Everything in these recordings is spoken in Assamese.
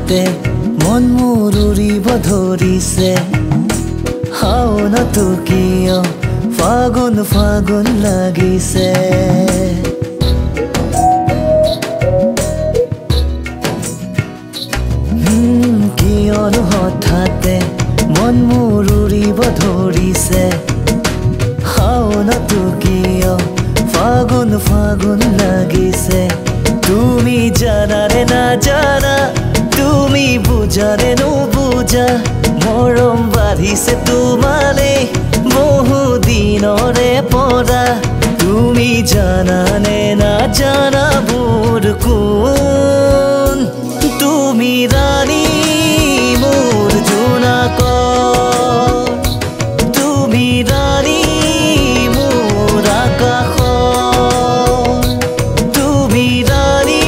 হঠাতে মন মোৰ উৰিব ধৰিছে শাওনতো কিয় ফাগুন ফাগুন লাগিছে কিয়নো হঠাতে মন মোৰ উৰিব ধৰিছে শাওনতো কিয় ফাগুন ফাগুন লাগিছে তুমি জানানে না জানা তুমি বুজানে নুবুজা মৰম বাঢ়িছে তোমালে বহু দিনৰে পৰা তুমি জানানে না জানা মোৰ কোন তুমি ৰাণী মোৰ জোনাকৰ তুমি ৰাণী মোৰ আকাশৰ তুমি ৰাণী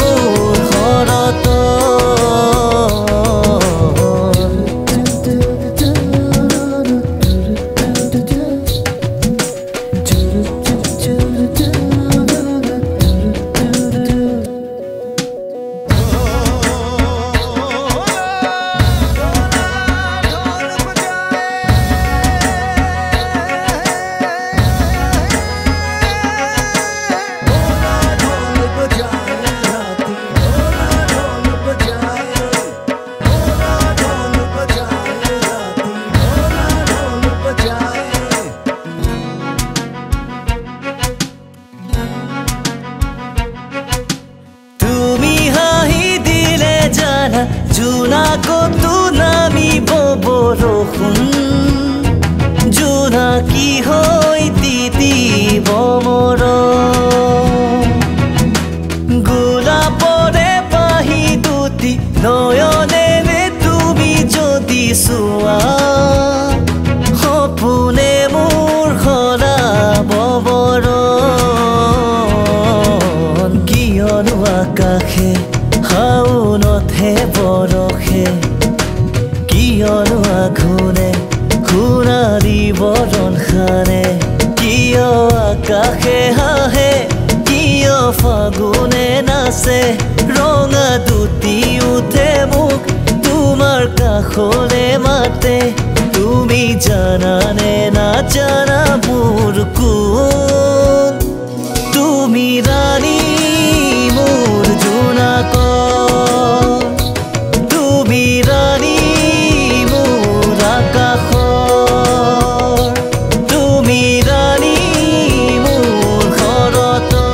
মোৰ শৰতৰ জোনাকতো নামিব বৰষুণ জোনাকী হৈ তিতিব মৰম গোলাপৰে পাহি দুটি নয়নেৰে তুমি যদি চোৱা সপোনে মোৰ সৰাব বৰণ কিয়নো আকাশে শাওনতহে বৰষে কিয়নো আঘোণে সোণালী বৰণ সানে কিয় আকাশে হাঁহে কিয় ফাগুনে নাচে ৰঙা দুটি উঠে মোক তোমাৰ কাষলে মাতে তুমি জানানে নাজানা মোৰ কোন তুমি ৰাণী মোৰ জোনাকৰ তুমি ৰাণী মোৰ আকাশৰ তুমি ৰাণী মোৰ শৰতৰ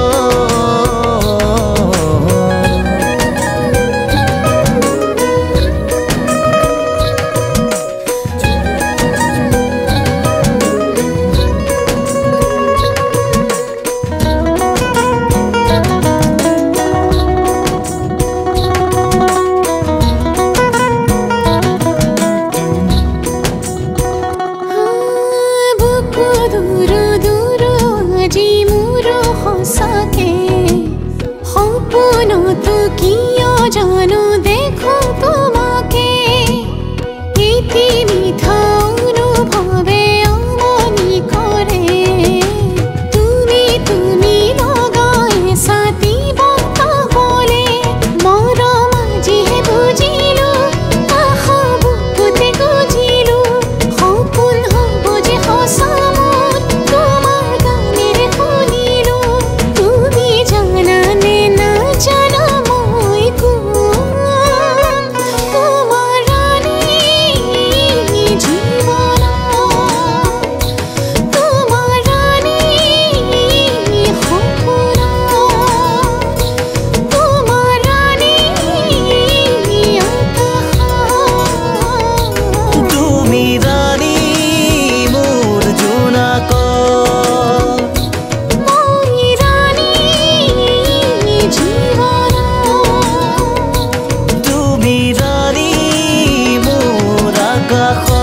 সপোনতো কিয় জানো দেখো তোমাকে এটি মিঠা অনুভৱে আমনি কৰে তুমি তুমি লগাই ছাতিব পাবলে মৰম আজিহে বুজিলো আশা বুকুতে গুজিলো সপোন হ'ব যে সঁচা মোৰ তোমাৰ গানেৰে শুনিলো তুমি জানানে নাজানা মই কোন তোমাৰ ৰাণী জীৱনৰ তোমাৰ ৰাণী সপোনৰ তোমাৰ ৰাণী আকাশৰ তুমি ৰাণী মোৰ জোনাকৰ মই ৰাণী জীৱনৰ তুমি ৰাণী মোৰ আকাশৰ